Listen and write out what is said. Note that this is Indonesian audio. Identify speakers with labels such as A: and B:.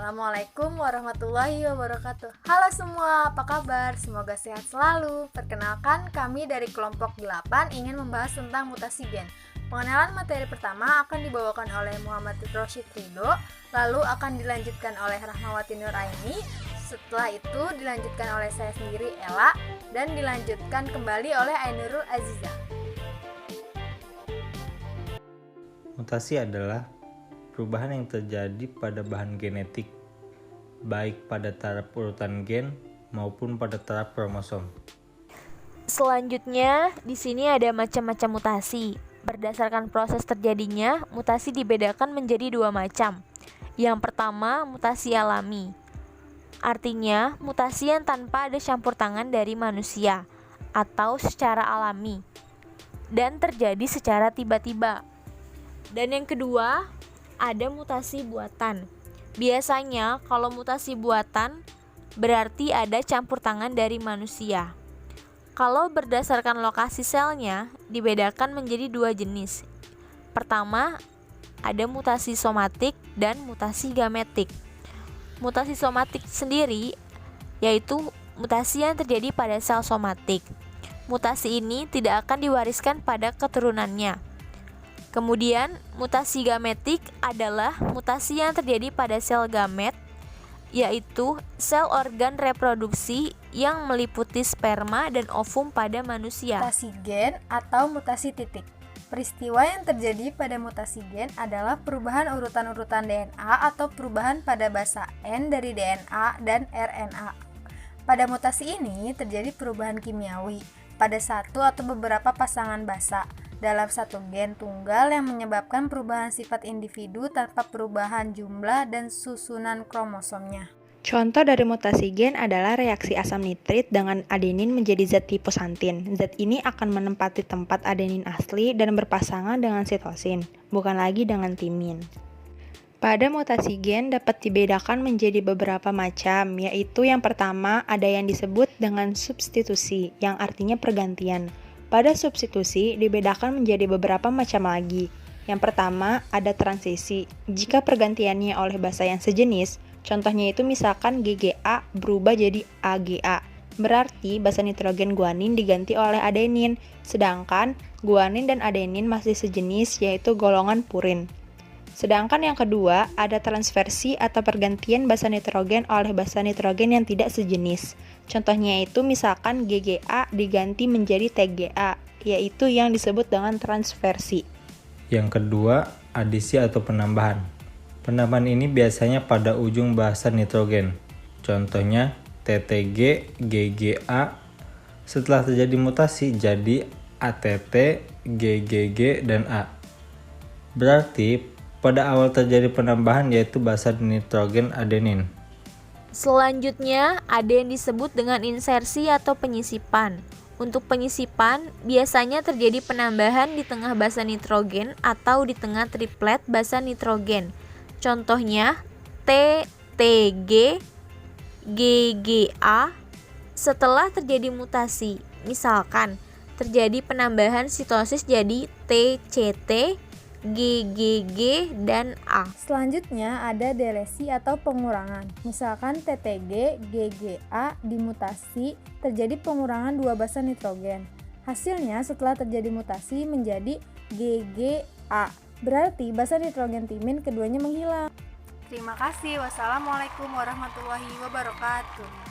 A: Assalamualaikum warahmatullahi wabarakatuh. Halo semua, apa kabar? Semoga sehat selalu. Perkenalkan, kami dari kelompok 8 ingin membahas tentang mutasi gen. Pengenalan materi pertama akan dibawakan oleh Muhammad Rosyid Ridho, lalu akan dilanjutkan oleh Rahmawati Nuraini, setelah itu dilanjutkan oleh saya sendiri Ella, dan dilanjutkan kembali oleh Ainurul Aziza.
B: Mutasi adalah perubahan yang terjadi pada bahan genetik, baik pada taraf urutan gen maupun pada taraf kromosom.
C: Selanjutnya, di sini ada macam-macam mutasi. Berdasarkan proses terjadinya, mutasi dibedakan menjadi dua macam. Yang pertama, mutasi alami. Artinya, mutasi yang tanpa ada campur tangan dari manusia atau secara alami dan terjadi secara tiba-tiba. Dan yang kedua, ada mutasi buatan. Biasanya kalau mutasi buatan berarti ada campur tangan dari manusia. Kalau berdasarkan lokasi selnya dibedakan menjadi dua jenis. Pertama, ada mutasi somatik dan mutasi gametik. Mutasi somatik sendiri yaitu mutasi yang terjadi pada sel somatik. Mutasi ini tidak akan diwariskan pada keturunannya. Kemudian, mutasi gametik adalah mutasi yang terjadi pada sel gamet, yaitu sel organ reproduksi yang meliputi sperma dan ovum pada manusia.
A: Mutasi gen atau mutasi titik. Peristiwa yang terjadi pada mutasi gen adalah perubahan urutan-urutan DNA atau perubahan pada basa N dari DNA dan RNA. Pada mutasi ini terjadi perubahan kimiawi pada satu atau beberapa pasangan basa dalam satu gen tunggal yang menyebabkan perubahan sifat individu tanpa perubahan jumlah dan susunan kromosomnya.
D: Contoh dari mutasi gen adalah reaksi asam nitrit dengan adenin menjadi zat hiposantin. Zat ini akan menempati tempat adenin asli dan berpasangan dengan sitosin, bukan lagi dengan timin. Pada mutasi gen dapat dibedakan menjadi beberapa macam, yaitu yang pertama ada yang disebut dengan substitusi, yang artinya pergantian. Pada substitusi dibedakan menjadi beberapa macam lagi. Yang pertama ada transisi. Jika pergantiannya oleh basa yang sejenis, contohnya itu misalkan GGA berubah jadi AGA. Berarti basa nitrogen guanin diganti oleh adenin, sedangkan guanin dan adenin masih sejenis yaitu golongan purin. Sedangkan yang kedua, ada transversi atau pergantian basa nitrogen oleh basa nitrogen yang tidak sejenis. Contohnya itu misalkan GGA diganti menjadi TGA, yaitu yang disebut dengan transversi.
B: Yang kedua, adisi atau penambahan. Penambahan ini biasanya pada ujung basa nitrogen. Contohnya TTG, GGA. Setelah terjadi mutasi jadi ATT, GGG, dan A. Berarti pada awal terjadi penambahan yaitu basa nitrogen adenin.
C: Selanjutnya, ada yang disebut dengan insersi atau penyisipan. Untuk penyisipan, biasanya terjadi penambahan di tengah basa nitrogen atau di tengah triplet basa nitrogen. Contohnya, TTG, GGA. Setelah terjadi mutasi, misalkan terjadi penambahan sitosis jadi TCT, GGG, dan A.
A: Selanjutnya ada delesi atau pengurangan. Misalkan TTG, GGA dimutasi, terjadi pengurangan dua basa nitrogen. Hasilnya setelah terjadi mutasi menjadi GGA. Berarti basa nitrogen timin keduanya menghilang. Terima kasih. Wassalamualaikum warahmatullahi wabarakatuh.